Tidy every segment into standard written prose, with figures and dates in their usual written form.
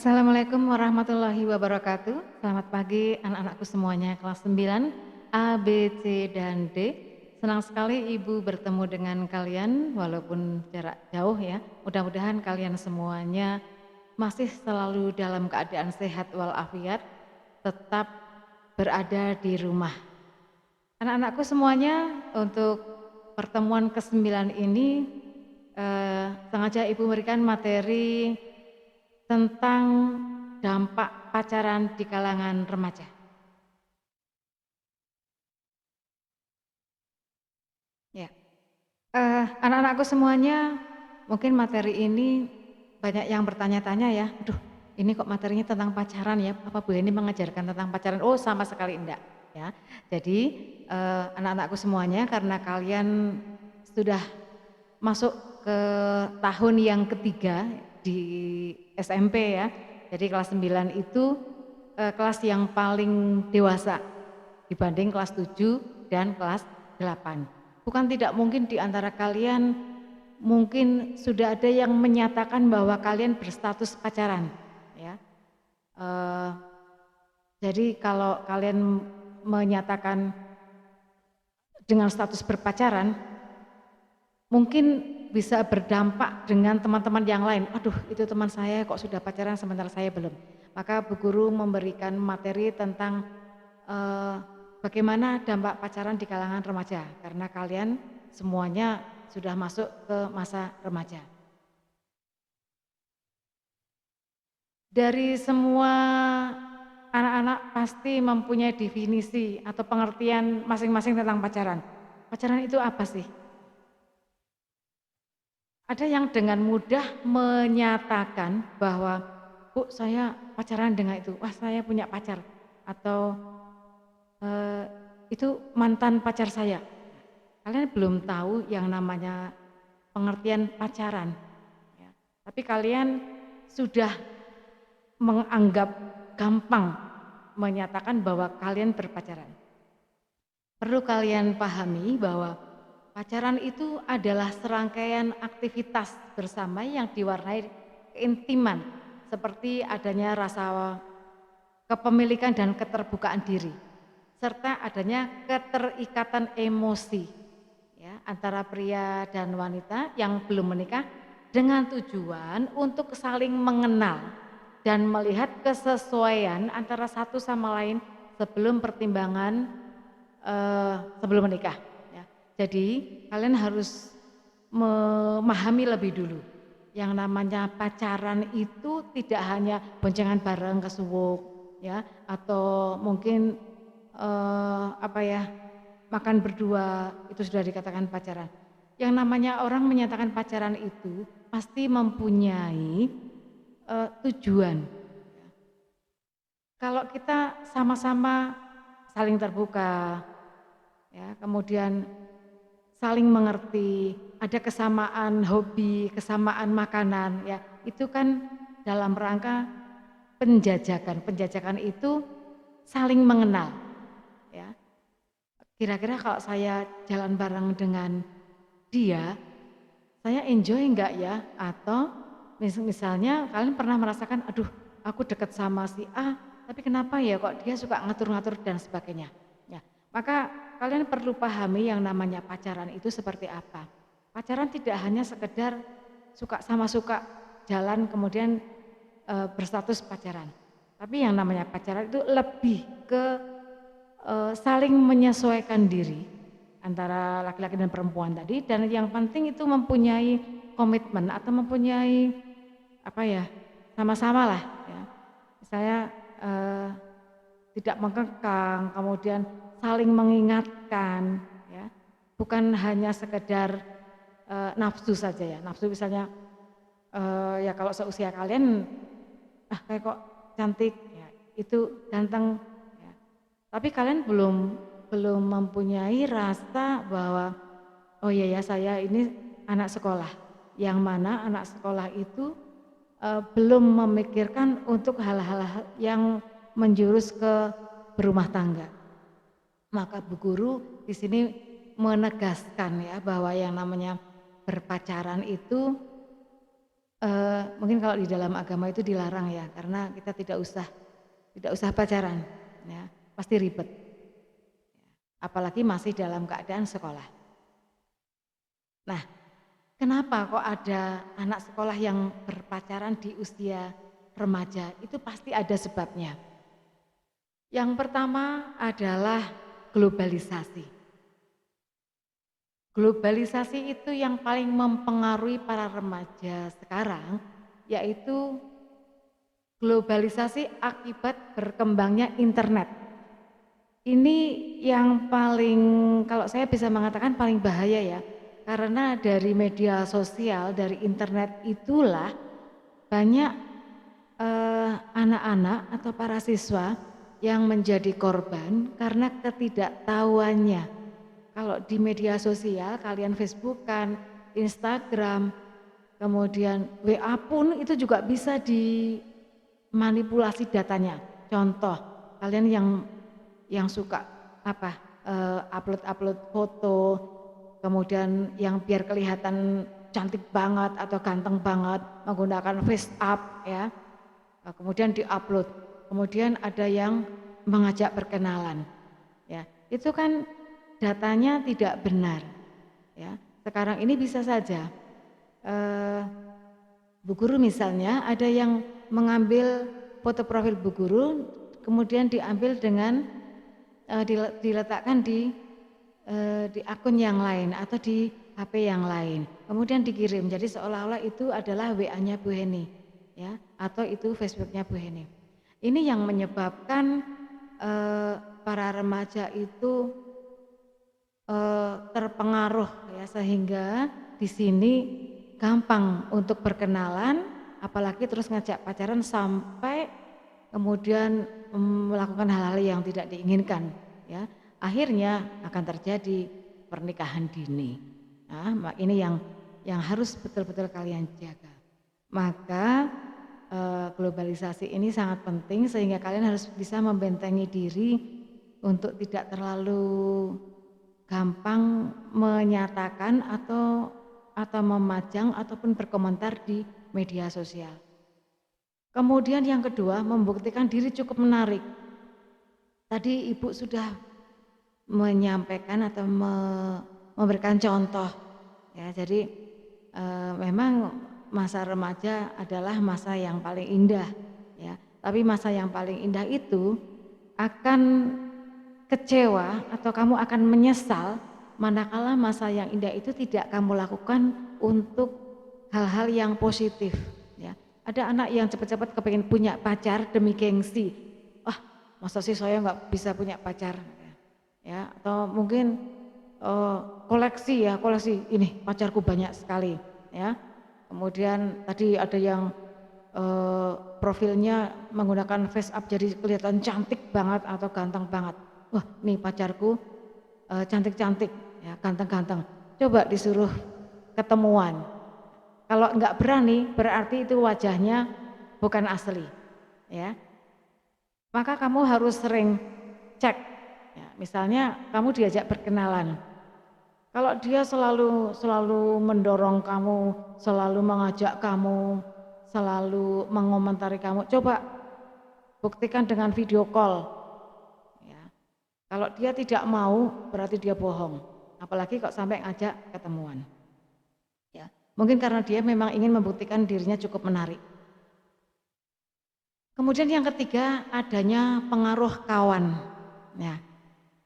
Assalamualaikum warahmatullahi wabarakatuh. Selamat pagi anak-anakku semuanya kelas 9 A, B, C, dan D. Senang sekali Ibu bertemu dengan kalian walaupun jarak jauh ya. Mudah-mudahan kalian semuanya masih selalu dalam keadaan sehat walafiat, tetap berada di rumah. Anak-anakku semuanya, untuk pertemuan ke-9 ini sengaja Ibu berikan materi tentang dampak pacaran di kalangan remaja. Ya, anak-anakku semuanya, mungkin materi ini banyak yang bertanya-tanya ya, "Aduh, ini kok materinya tentang pacaran ya, apa Bu Heni mengajarkan tentang pacaran?" Oh, sama sekali enggak, ya. Jadi, anak-anakku semuanya, karena kalian sudah masuk ke tahun yang ketiga di SMP ya, jadi kelas 9 itu kelas yang paling dewasa dibanding kelas 7 dan kelas 8. Bukan tidak mungkin di antara kalian mungkin sudah ada yang menyatakan bahwa kalian berstatus pacaran ya. Eh, jadi kalau kalian menyatakan dengan status berpacaran, mungkin bisa berdampak dengan teman-teman yang lain. "Aduh, itu teman saya kok sudah pacaran sementara saya belum." Maka Bu Guru memberikan materi tentang eh, bagaimana dampak pacaran di kalangan remaja, karena kalian semuanya sudah masuk ke masa remaja. Dari semua anak-anak pasti mempunyai definisi atau pengertian masing-masing tentang pacaran. Pacaran itu apa sih? Ada yang dengan mudah menyatakan bahwa, "Bu, saya pacaran dengan itu, wah saya punya pacar," atau "Itu mantan pacar saya." Kalian belum tahu yang namanya pengertian pacaran, ya. Tapi kalian sudah menganggap gampang menyatakan bahwa kalian berpacaran. Perlu kalian pahami bahwa pacaran itu adalah serangkaian aktivitas bersama yang diwarnai keintiman, seperti adanya rasa kepemilikan dan keterbukaan diri, serta adanya keterikatan emosi ya, antara pria dan wanita yang belum menikah, dengan tujuan untuk saling mengenal dan melihat kesesuaian antara satu sama lain sebelum pertimbangan sebelum menikah ya. Jadi kalian harus memahami lebih dulu yang namanya pacaran itu tidak hanya boncengan bareng ke suwuk ya, atau mungkin apa ya, makan berdua, itu sudah dikatakan pacaran. Yang namanya orang menyatakan pacaran itu pasti mempunyai tujuan. Kalau kita sama-sama saling terbuka ya, kemudian saling mengerti, ada kesamaan hobi, kesamaan makanan ya, itu kan dalam rangka penjajakan. Penjajakan itu saling mengenal ya. Kira-kira kalau saya jalan bareng dengan dia, saya enjoy enggak ya? Atau misalnya kalian pernah merasakan, "Aduh, aku dekat sama si A, tapi kenapa ya kok dia suka ngatur-ngatur," dan sebagainya. Ya, maka kalian perlu pahami yang namanya pacaran itu seperti apa. Pacaran tidak hanya sekedar suka sama suka jalan kemudian berstatus pacaran. Tapi yang namanya pacaran itu lebih ke saling menyesuaikan diri antara laki-laki dan perempuan tadi, dan yang penting itu mempunyai komitmen atau mempunyai apa ya, sama-sama lah ya. Misalnya tidak mengekang, kemudian saling mengingatkan ya. Bukan hanya sekedar nafsu saja ya. Nafsu misalnya ya kalau seusia kalian, "Ah, kayak kok cantik ya, itu ganteng." Tapi kalian belum mempunyai rasa bahwa, "Oh iya ya, saya ini anak sekolah." Yang mana anak sekolah itu belum memikirkan untuk hal-hal yang menjurus ke berumah tangga. Maka Bu Guru di sini menegaskan ya bahwa yang namanya berpacaran itu Mungkin kalau di dalam agama itu dilarang ya, karena kita tidak usah pacaran, ya, pasti ribet. Apalagi masih dalam keadaan sekolah. Nah, kenapa kok ada anak sekolah yang berpacaran di usia remaja? Itu pasti ada sebabnya. Yang pertama adalah globalisasi. Globalisasi itu yang paling mempengaruhi para remaja sekarang, yaitu globalisasi akibat berkembangnya internet. Ini yang paling, kalau saya bisa mengatakan paling bahaya ya, karena dari media sosial, dari internet itulah banyak anak-anak atau para siswa yang menjadi korban karena ketidaktahuannya. Kalau di media sosial, kalian Facebookan, Instagram, kemudian WA pun itu juga bisa dimanipulasi datanya. Contoh, kalian yang suka apa upload foto, kemudian yang biar kelihatan cantik banget atau ganteng banget menggunakan face up ya, kemudian diupload, kemudian ada yang mengajak berkenalan, ya itu kan datanya tidak benar, ya sekarang ini bisa saja Bu Guru misalnya ada yang mengambil foto profil Bu Guru kemudian diambil dengan diletakkan di akun yang lain atau di HP yang lain, kemudian dikirim. Jadi seolah-olah itu adalah WA-nya Bu Heni, ya, atau itu Facebooknya Bu Heni. Ini yang menyebabkan para remaja itu terpengaruh, ya, sehingga di sini gampang untuk berkenalan, apalagi terus ngajak pacaran sampai kemudian melakukan hal-hal yang tidak diinginkan, ya akhirnya akan terjadi pernikahan dini. Nah, ini yang harus betul-betul kalian jaga. Maka globalisasi ini sangat penting sehingga kalian harus bisa membentengi diri untuk tidak terlalu gampang menyatakan atau memajang ataupun berkomentar di media sosial. Kemudian yang kedua, membuktikan diri cukup menarik. Tadi Ibu sudah menyampaikan atau memberikan contoh, ya. Jadi memang masa remaja adalah masa yang paling indah, ya. Tapi masa yang paling indah itu akan kecewa atau kamu akan menyesal manakala masa yang indah itu tidak kamu lakukan untuk hal-hal yang positif, ya. Ada anak yang cepat-cepat kepingin punya pacar demi gengsi. Wah, masa sih saya nggak bisa punya pacar, ya? Atau mungkin koleksi ini pacarku banyak sekali, ya. Kemudian tadi ada yang profilnya menggunakan face up jadi kelihatan cantik banget atau ganteng banget. Wah, nih pacarku cantik-cantik, ya, ganteng-ganteng. Coba disuruh ketemuan. Kalau enggak berani, berarti itu wajahnya bukan asli, ya. Maka kamu harus sering cek, ya, misalnya kamu diajak berkenalan. Kalau dia selalu mendorong kamu, selalu mengajak kamu, selalu mengomentari kamu, coba buktikan dengan video call, ya. Kalau dia tidak mau, berarti dia bohong. Apalagi kok sampai ngajak ketemuan. Mungkin karena dia memang ingin membuktikan dirinya cukup menarik. Kemudian yang ketiga, adanya pengaruh kawan. Ya,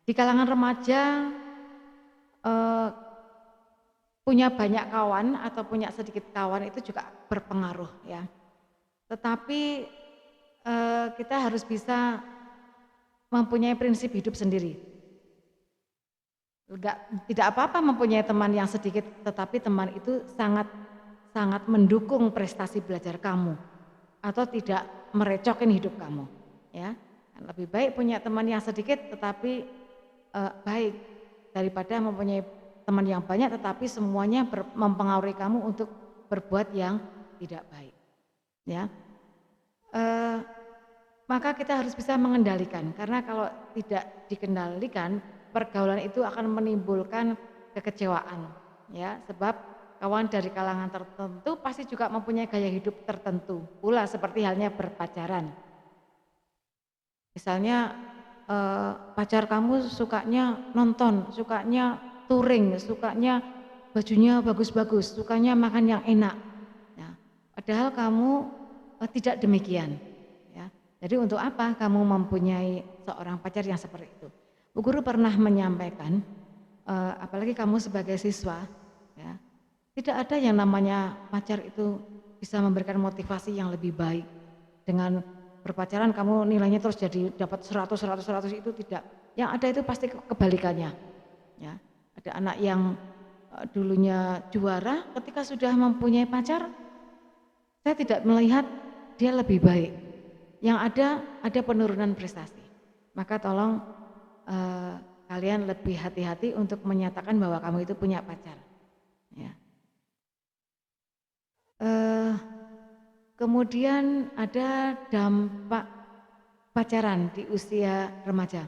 di kalangan remaja punya banyak kawan atau punya sedikit kawan itu juga berpengaruh, ya. Tetapi kita harus bisa mempunyai prinsip hidup sendiri. Tidak apa-apa mempunyai teman yang sedikit, tetapi teman itu sangat mendukung prestasi belajar kamu atau tidak merecokin hidup kamu, ya. Lebih baik punya teman yang sedikit tetapi baik daripada mempunyai teman yang banyak tetapi semuanya mempengaruhi kamu untuk berbuat yang tidak baik, ya. Maka kita harus bisa mengendalikan, karena kalau tidak dikendalikan pergaulan itu akan menimbulkan kekecewaan, ya. Sebab kawan dari kalangan tertentu pasti juga mempunyai gaya hidup tertentu pula seperti halnya berpacaran. Misalnya pacar kamu sukanya nonton, sukanya touring, sukanya bajunya bagus-bagus, sukanya makan yang enak. Nah, padahal kamu tidak demikian. Ya. Jadi untuk apa kamu mempunyai seorang pacar yang seperti itu? Bu Guru pernah menyampaikan, apalagi kamu sebagai siswa, ya, tidak ada yang namanya pacar itu bisa memberikan motivasi yang lebih baik. Dengan berpacaran kamu nilainya terus jadi dapat 100 itu tidak. Yang ada itu pasti kebalikannya. Ya. Ada anak yang dulunya juara, ketika sudah mempunyai pacar, saya tidak melihat dia lebih baik. Yang ada penurunan prestasi. Maka tolong kalian lebih hati-hati untuk menyatakan bahwa kamu itu punya pacar. Ya. Kemudian ada dampak pacaran di usia remaja.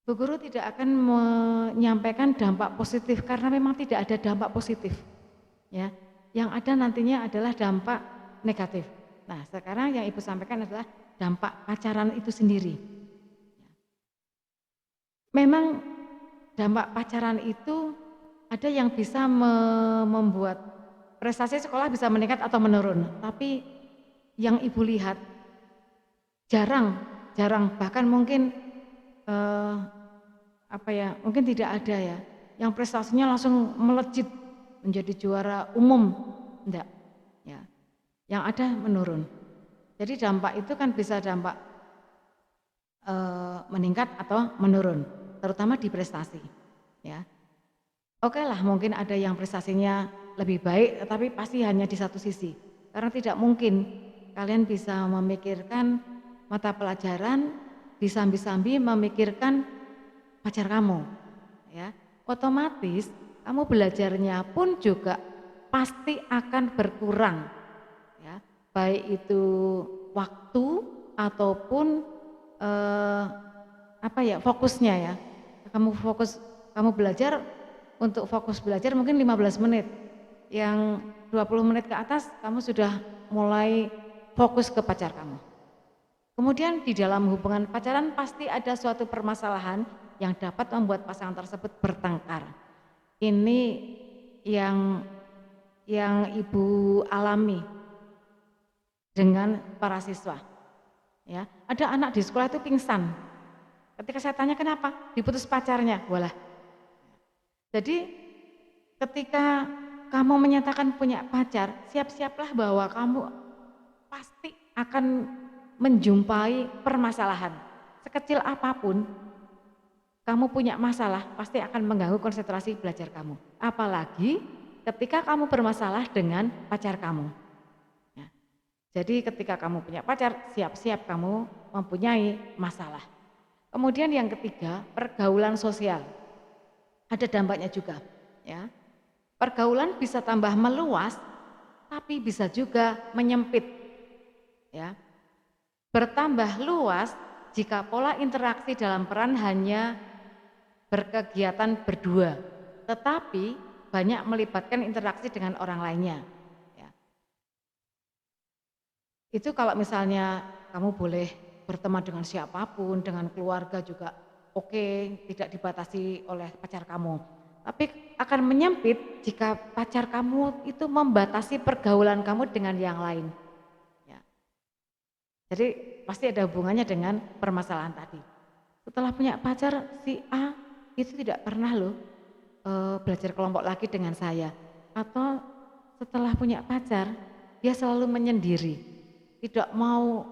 Bu Guru tidak akan menyampaikan dampak positif karena memang tidak ada dampak positif. Ya, yang ada nantinya adalah dampak negatif. Nah, sekarang yang Ibu sampaikan adalah dampak pacaran itu sendiri. Memang dampak pacaran itu ada yang bisa membuat prestasi sekolah bisa meningkat atau menurun, tapi yang Ibu lihat jarang bahkan mungkin mungkin tidak ada ya yang prestasinya langsung melejit menjadi juara umum, enggak ya, yang ada menurun. Jadi dampak itu kan bisa dampak meningkat atau menurun, terutama di prestasi ya. Oke lah, mungkin ada yang prestasinya lebih baik tetapi pasti hanya di satu sisi, karena tidak mungkin kalian bisa memikirkan mata pelajaran disambi-sambi memikirkan pacar kamu ya. Otomatis kamu belajarnya pun juga pasti akan berkurang ya, baik itu waktu ataupun fokusnya ya. Kamu belajar, untuk fokus belajar mungkin 15 menit, yang 20 menit ke atas kamu sudah mulai fokus ke pacar kamu. Kemudian di dalam hubungan pacaran pasti ada suatu permasalahan yang dapat membuat pasangan tersebut bertengkar. Ini yang Ibu alami dengan para siswa. Ya, ada anak di sekolah itu pingsan. Ketika saya tanya kenapa, diputus pacarnya, walah. Jadi ketika kamu menyatakan punya pacar, siap-siaplah bahwa kamu pasti akan menjumpai permasalahan. Sekecil apapun kamu punya masalah, pasti akan mengganggu konsentrasi belajar kamu. Apalagi ketika kamu bermasalah dengan pacar kamu. Ya. Jadi ketika kamu punya pacar, siap-siap kamu mempunyai masalah. Kemudian yang ketiga, pergaulan sosial. Ada dampaknya juga. Ya. Pergaulan bisa tambah meluas, tapi bisa juga menyempit. Ya. Bertambah luas jika pola interaksi dalam peran hanya berkegiatan berdua, tetapi banyak melibatkan interaksi dengan orang lainnya. Ya. Itu kalau misalnya kamu boleh berteman dengan siapapun, dengan keluarga juga oke, tidak dibatasi oleh pacar kamu. Tapi akan menyempit jika pacar kamu itu membatasi pergaulan kamu dengan yang lain. Ya. Jadi pasti ada hubungannya dengan permasalahan tadi. Setelah punya pacar, si A itu tidak pernah belajar kelompok lagi dengan saya. Atau setelah punya pacar, dia selalu menyendiri. Tidak mau,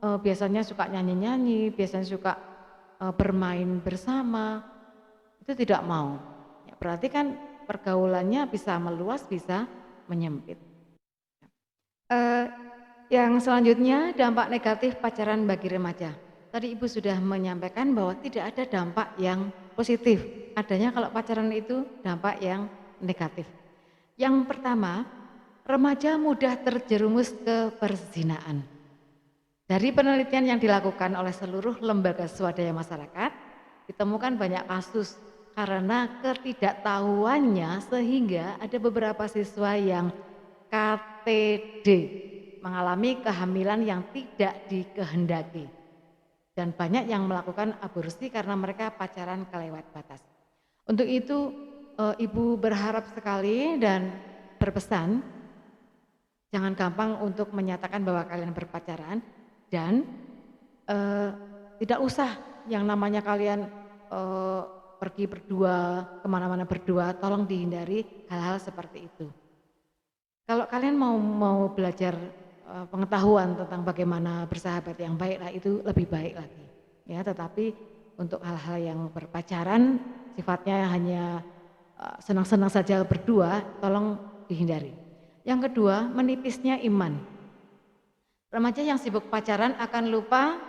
biasanya suka nyanyi-nyanyi, biasanya suka bermain bersama, itu tidak mau. Ya, berarti kan pergaulannya bisa meluas, bisa menyempit. Yang selanjutnya dampak negatif pacaran bagi remaja. Tadi Ibu sudah menyampaikan bahwa tidak ada dampak yang positif. Adanya kalau pacaran itu dampak yang negatif. Yang pertama, remaja mudah terjerumus ke perzinaan. Dari penelitian yang dilakukan oleh seluruh lembaga swadaya masyarakat, ditemukan banyak karena ketidaktahuannya sehingga ada beberapa siswa yang KTD, mengalami kehamilan yang tidak dikehendaki. Dan banyak yang melakukan aborsi karena mereka pacaran kelewat batas. Untuk itu Ibu berharap sekali dan berpesan, jangan gampang untuk menyatakan bahwa kalian berpacaran dan tidak usah yang namanya kalian pergi berdua, kemana-mana berdua, tolong dihindari hal-hal seperti itu. Kalau kalian mau belajar pengetahuan tentang bagaimana bersahabat yang baik, lah itu lebih baik lagi. Ya, tetapi untuk hal-hal yang berpacaran sifatnya hanya senang-senang saja berdua, tolong dihindari. Yang kedua, menipisnya iman. Remaja yang sibuk pacaran akan lupa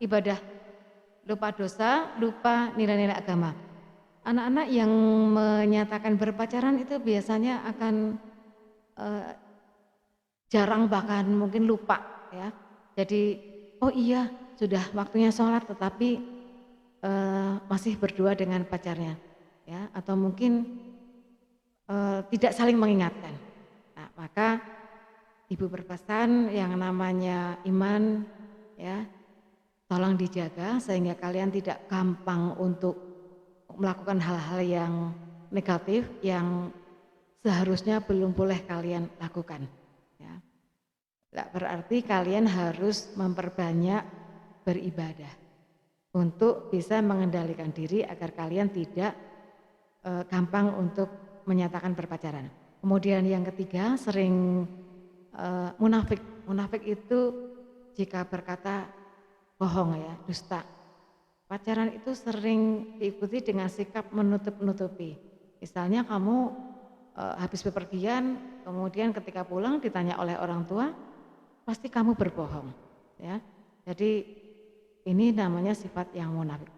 ibadah, lupa dosa, lupa nilai-nilai agama. Anak-anak yang menyatakan berpacaran itu biasanya akan jarang bahkan mungkin lupa ya. Jadi oh iya sudah waktunya sholat tetapi masih berdua dengan pacarnya ya, atau mungkin tidak saling mengingatkan. Nah, maka Ibu berpesan yang namanya iman ya, tolong dijaga sehingga kalian tidak gampang untuk melakukan hal-hal yang negatif yang seharusnya belum boleh kalian lakukan. Ya. Tidak berarti kalian harus memperbanyak beribadah untuk bisa mengendalikan diri agar kalian tidak gampang untuk menyatakan berpacaran. Kemudian yang ketiga, sering munafik. Munafik itu jika berkata bohong ya, dusta. Pacaran itu sering diikuti dengan sikap menutup-nutupi. Misalnya kamu habis bepergian, kemudian ketika pulang ditanya oleh orang tua, pasti kamu berbohong. Ya, jadi ini namanya sifat yang munafik.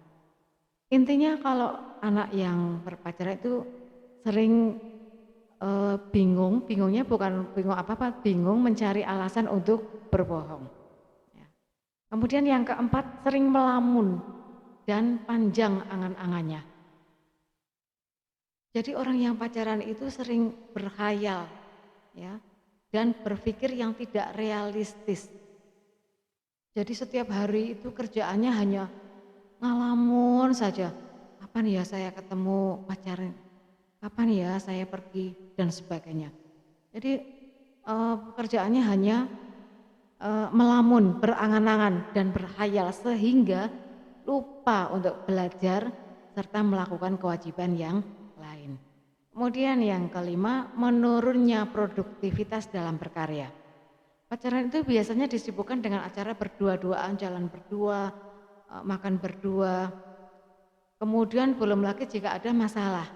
Intinya kalau anak yang berpacaran itu sering bingungnya bukan bingung apa-apa, bingung mencari alasan untuk berbohong. Ya. Kemudian yang keempat, sering melamun dan panjang angan-angannya. Jadi orang yang pacaran itu sering berkhayal ya, dan berpikir yang tidak realistis. Jadi setiap hari itu kerjaannya hanya ngalamun saja. Kapan ya saya ketemu pacarnya? Kapan ya saya pergi dan sebagainya. Jadi pekerjaannya hanya melamun, berangan-angan dan berkhayal sehingga lupa untuk belajar serta melakukan kewajiban yang lain. Kemudian yang kelima, menurunnya produktivitas dalam berkarya. Pacaran itu biasanya disibukkan dengan acara berdua-duaan, jalan berdua, makan berdua. Kemudian belum lagi jika ada masalah.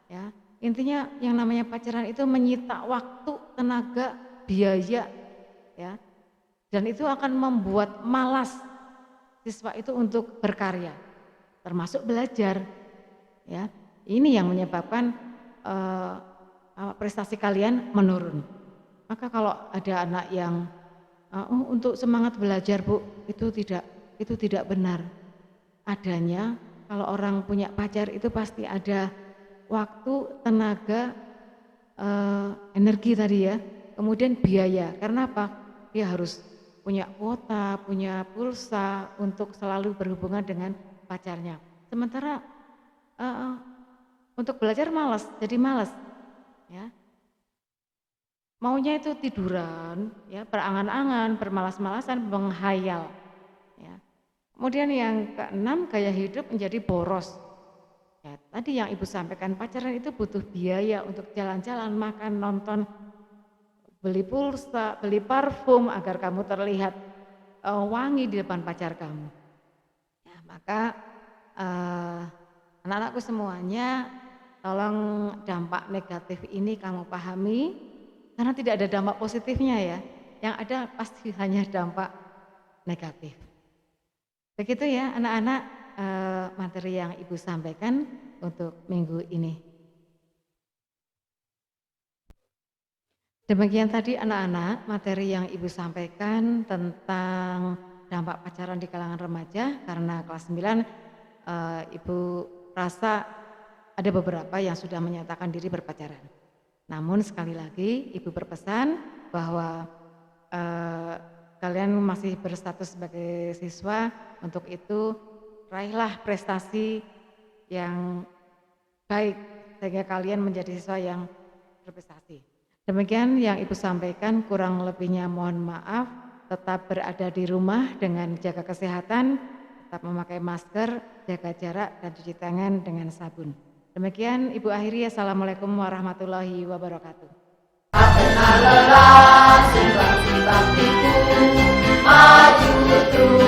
Ya, intinya yang namanya pacaran itu menyita waktu, tenaga, biaya, ya, dan itu akan membuat malas siswa itu untuk berkarya, termasuk belajar. Ya, ini yang menyebabkan prestasi kalian menurun. Maka kalau ada anak yang untuk semangat belajar Bu, itu tidak benar. Adanya kalau orang punya pacar itu pasti ada waktu, tenaga, energi tadi ya, kemudian biaya. Karena apa? Dia harus punya kuota, punya pulsa untuk selalu berhubungan dengan pacarnya. Sementara untuk belajar malas, jadi malas. Ya. Maunya itu tiduran, ya, berangan-angan, bermalas-malasan, menghayal. Ya. Kemudian yang keenam, gaya hidup menjadi boros. Ya, tadi yang Ibu sampaikan, pacaran itu butuh biaya untuk jalan-jalan, makan, nonton, beli pulsa, beli parfum agar kamu terlihat wangi di depan pacar kamu. Ya, maka anak-anakku semuanya, tolong dampak negatif ini kamu pahami. Karena tidak ada dampak positifnya ya, yang ada pasti hanya dampak negatif. Begitu ya anak-anak materi yang Ibu sampaikan untuk minggu ini. Demikian tadi anak-anak materi yang Ibu sampaikan tentang dampak pacaran di kalangan remaja, karena kelas 9 Ibu rasa ada beberapa yang sudah menyatakan diri berpacaran. Namun sekali lagi Ibu berpesan bahwa kalian masih berstatus sebagai siswa, untuk itu raihlah prestasi yang baik sehingga kalian menjadi siswa yang berprestasi. Demikian yang Ibu sampaikan, kurang lebihnya mohon maaf. Tetap berada di rumah dengan jaga kesehatan, tetap memakai masker, jaga jarak, dan cuci tangan dengan sabun. Demikian Ibu akhiri. Assalamualaikum warahmatullahi wabarakatuh. Lelah, simpang-simpang itu maju terus.